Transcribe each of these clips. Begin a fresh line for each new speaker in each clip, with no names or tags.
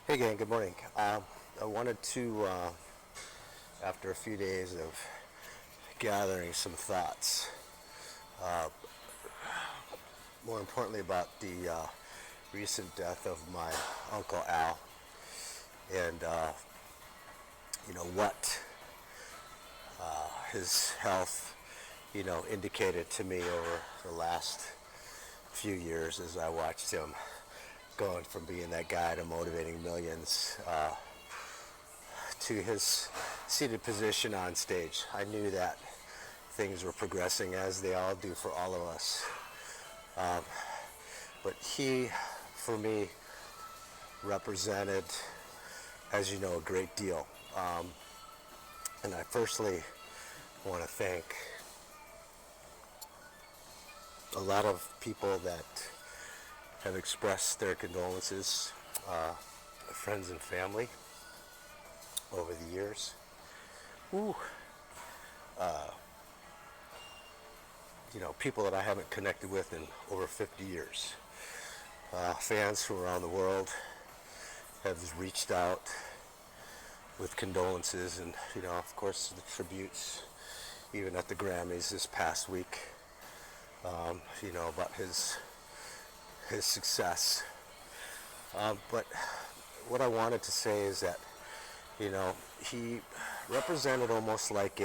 Hey gang, good morning. I wanted to, after a few days of gathering some thoughts, more importantly about the recent death of my Uncle Al, and what his health, indicated to me over the last few years as I watched him going from being that guy to motivating millions to his seated position on stage. I knew that things were progressing as they all do for all of us. But he, for me, represented, as you know, a great deal. And I firstly want to thank a lot of people that have expressed their condolences, friends and family over the years. Ooh. People that I haven't connected with in over 50 years. Fans from around the world have reached out with condolences and, of course, the tributes, even at the Grammys this past week, about his success. But what I wanted to say is that, he represented almost like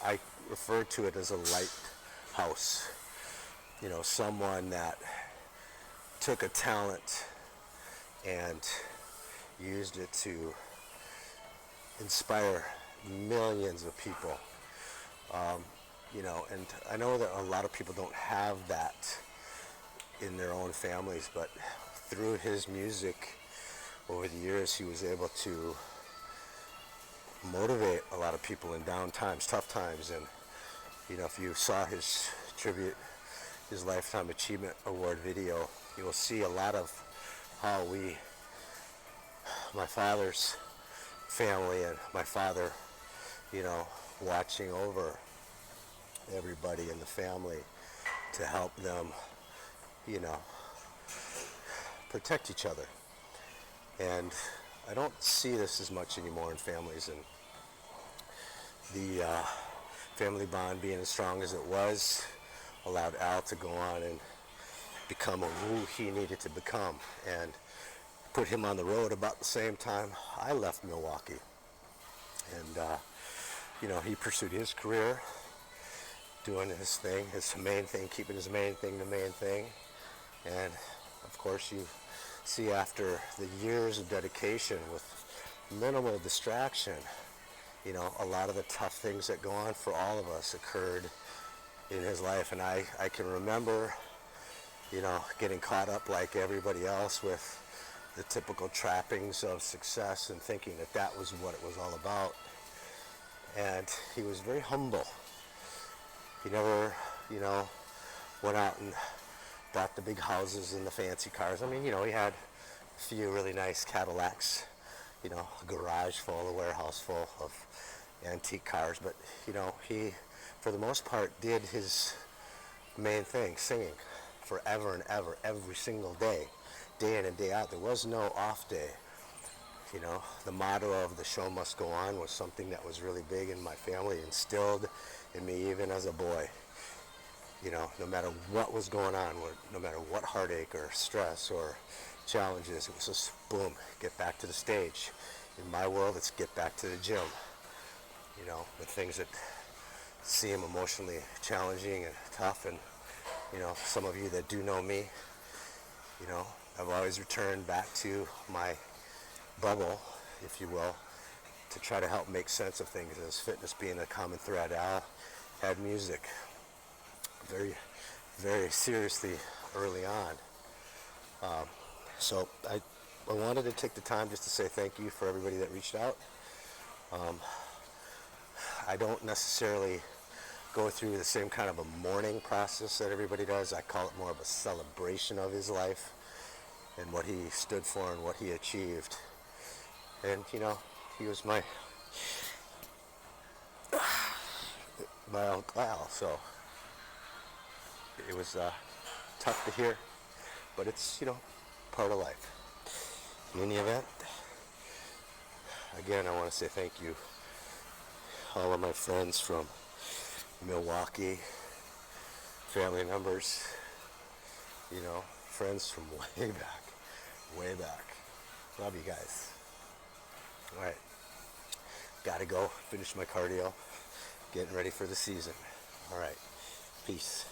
I refer to it as a lighthouse. Someone that took a talent and used it to inspire millions of people. And I know that a lot of people don't have that in their own families, but through his music over the years, he was able to motivate a lot of people in down times, tough times. And if you saw his tribute, his Lifetime Achievement Award video, you will see a lot of how my father's family and my father, watching over everybody in the family to help them, protect each other. And I don't see this as much anymore in families, and the family bond being as strong as it was allowed Al to go on and become who he needed to become, and put him on the road about the same time I left Milwaukee. And he pursued his career, doing his thing, his main thing, keeping his main thing the main thing. And of course, you see, after the years of dedication with minimal distraction, a lot of the tough things that go on for all of us occurred in his life. And I can remember, getting caught up like everybody else with the typical trappings of success and thinking that that was what it was all about. And he was very humble. He never, went out and bought the big houses and the fancy cars. I mean, he had a few really nice Cadillacs, a garage full, a warehouse full of antique cars. But, he, for the most part, did his main thing, singing, forever and ever, every single day in and day out. There was no off day. The motto of "the show must go on" was something that was really big in my family, instilled in me even as a boy. No matter what was going on, no matter what heartache or stress or challenges, it was just boom, get back to the stage. In my world, it's get back to the gym. The things that seem emotionally challenging and tough. And, some of you that do know me, I've always returned back to my bubble, if you will, to try to help make sense of things. As fitness being a common thread, Al had music very, very seriously early on. So I wanted to take the time just to say thank you for everybody that reached out. I don't necessarily go through the same kind of a mourning process that everybody does. I call it more of a celebration of his life and what he stood for and what he achieved. And, he was my Uncle Al, so it was tough to hear, but it's, part of life. In any event, again, I want to say thank you. All of my friends from Milwaukee, family members, friends from way back, way back. Love you guys. All right, gotta go finish my cardio, getting ready for the season. All right, peace.